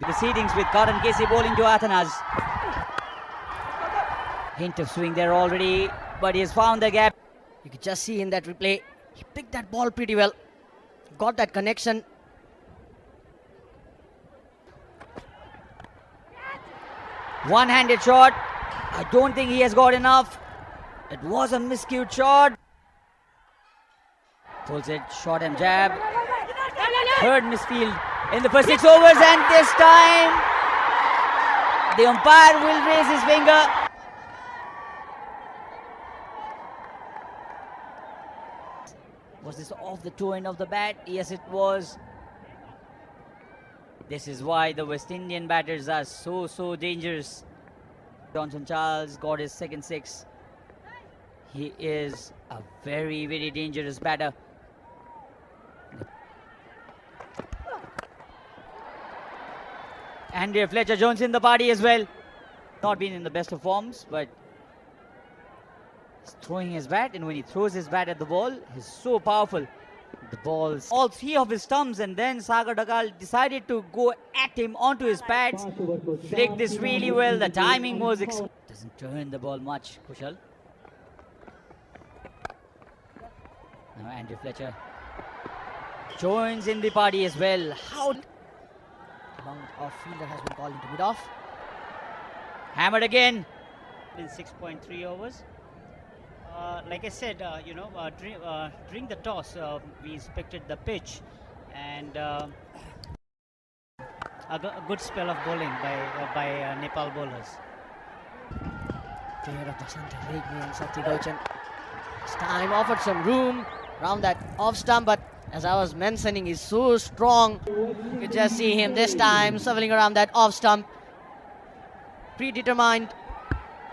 The seedings with Karan Casey bowling to Athanas. Hint of swing there already, but he has found the gap. You could just see in that replay, he picked that ball pretty well. Got that connection. One-handed shot. I don't think he has got enough. It was a miscued shot. Pulls it, shot and jab. Third misfield in the first 6 overs, and this time the umpire will raise his finger. Was this off the toe end of the bat? Yes, it was. This is why the West Indian batters are so dangerous. Johnson Charles got his second 6. He is a very dangerous batter. Andrea Fletcher-Jones in the party as well. Not been in the best of forms, but he's throwing his bat, and when he throws his bat at the ball, he's so powerful. The balls, all 3 of his stumps, and then Sagar Dagal decided to go at him onto his pads. Flicked this really well. The timing was doesn't turn the ball much, Kushal. Now Andrew Fletcher joins in the party as well. How Long off fielder has been called into mid-off. Hammered again. In 6.3 overs. Like I said, during the toss, we inspected the pitch, and a good spell of bowling by Nepal bowlers. Clear of the centre, Regmi and Saty Gauchan. This time offered some room around that off stump, but as I was mentioning, he's so strong. You could just see him this time circling around that off stump. Predetermined.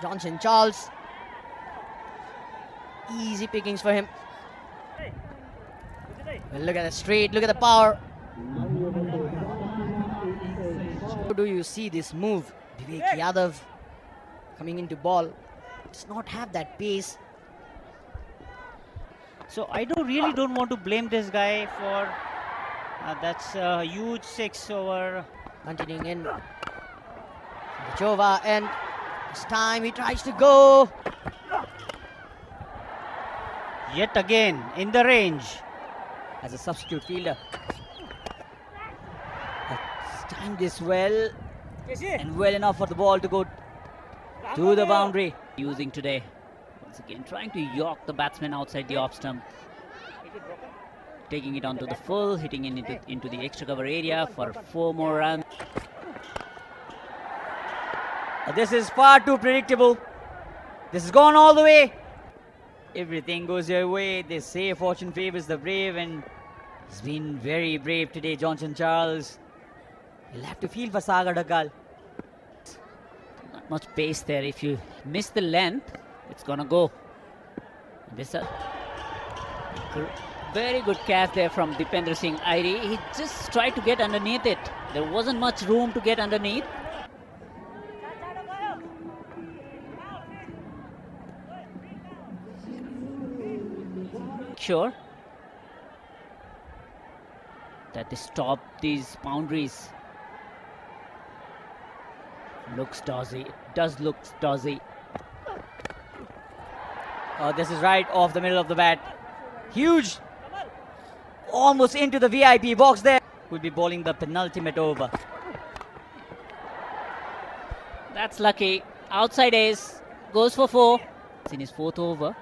Johnson Charles. Easy pickings for him. Well, look at the straight, look at the power. How do you see this move? Vivek Yadav coming into ball. Does not have that pace. So I really don't want to blame this guy for that's a huge 6 over. Continuing in. Chova, and this time he tries to go. Yet again in the range. As a substitute fielder. Timed this well, and well enough for the ball to go to the boundary. Using today. Once again, trying to york the batsman outside the off stump. Taking it onto the full, hitting it into the extra cover area for 4 more runs. This is far too predictable. This has gone all the way. Everything goes your way. They say fortune favors the brave, and he's been very brave today, Johnson Charles. He'll have to field for Sagar Dagal. Not much pace there. If you miss the length, it's gonna go. This very good catch there from Dipendra Singh Airi. He just tried to get underneath it. There wasn't much room to get underneath. Sure that they stop these boundaries. Looks dodgy. It does look dodgy. This is right off the middle of the bat. Huge. Almost into the VIP box there. Will be bowling the penultimate over. That's lucky. Outside ace. Goes for 4. It's in his 4th over.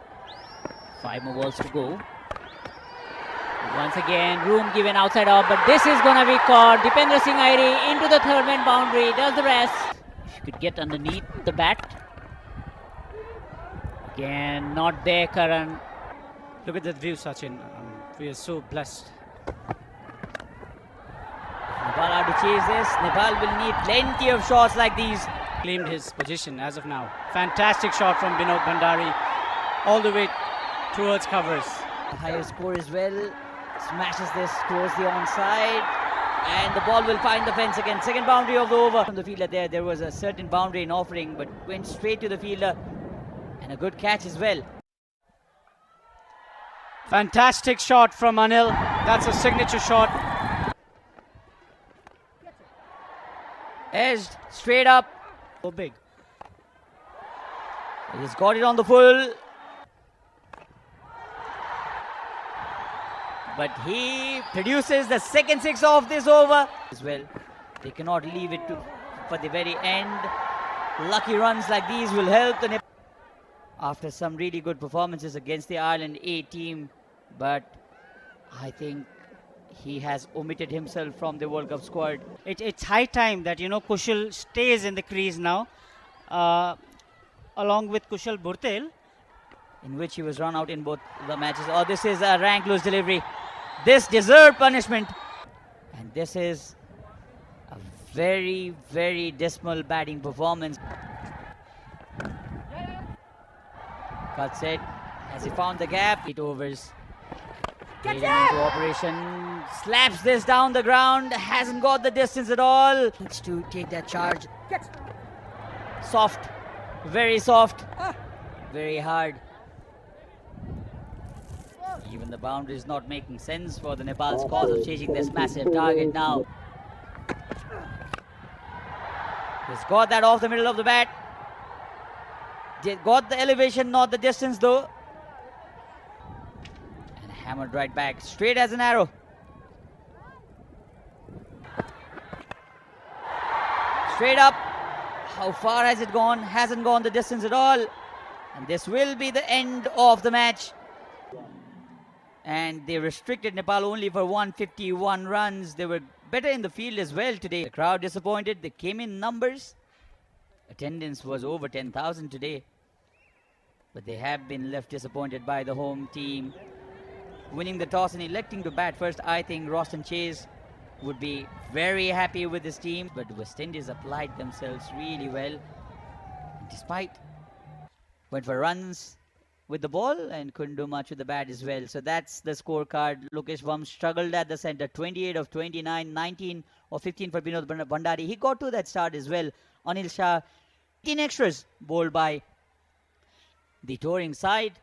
5 more balls to go. Once again, room given outside off, but this is going to be caught. Dipendra Singh Airi into the 3rd man boundary. Does the rest. If you could get underneath the bat. Again, not there, Karan. Look at that view, Sachin. We are so blessed. Nepal have to chase this. Nepal will need plenty of shots like these. Claimed his position as of now. Fantastic shot from Binod Bhandari. All the way towards covers. A higher score as well. Smashes this towards the onside. And the ball will find the fence again. 2nd boundary of the over. From the fielder there was a certain boundary in offering, but went straight to the fielder. And a good catch as well. Fantastic shot from Anil. That's a signature shot. Edged, straight up. So big. He's got it on the full. But he produces the second six of this over as well. They cannot leave it for the very end. Lucky runs like these will help the Nepal after some really good performances against the Ireland A team. But I think he has omitted himself from the World Cup squad. It's high time that, Kushal stays in the crease now, along with Kushal Bhurtel. In which he was run out in both the matches. Oh, this is a rank loose delivery. This deserved punishment. And this is a very, very dismal batting performance. Cuts it as he found the gap. 8 overs. Getting into operation. Slaps this down the ground. Hasn't got the distance at all. Needs to take that charge. Soft. Very soft. Very hard. Even the boundary is not making sense for the Nepal's cause of chasing this massive target now. He's got that off the middle of the bat. They got the elevation, not the distance though. And hammered right back, straight as an arrow. Straight up. How far has it gone? Hasn't gone the distance at all. And this will be the end of the match. And they restricted Nepal only for 151 runs. They were better in the field as well today. The crowd disappointed. They came in numbers. Attendance was over 10,000 today. But they have been left disappointed by the home team. Winning the toss and electing to bat first, I think Roston Chase would be very happy with this team. But West Indies applied themselves really well. And despite went for runs with the ball and couldn't do much with the bat as well. So that's the scorecard. Lokesh Vam struggled at the center. 28 of 29, 19 of 15 for Binod Bhandari. He got to that start as well. Anil Shah, 18 extras bowled by the touring side.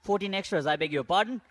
14 extras, I beg your pardon.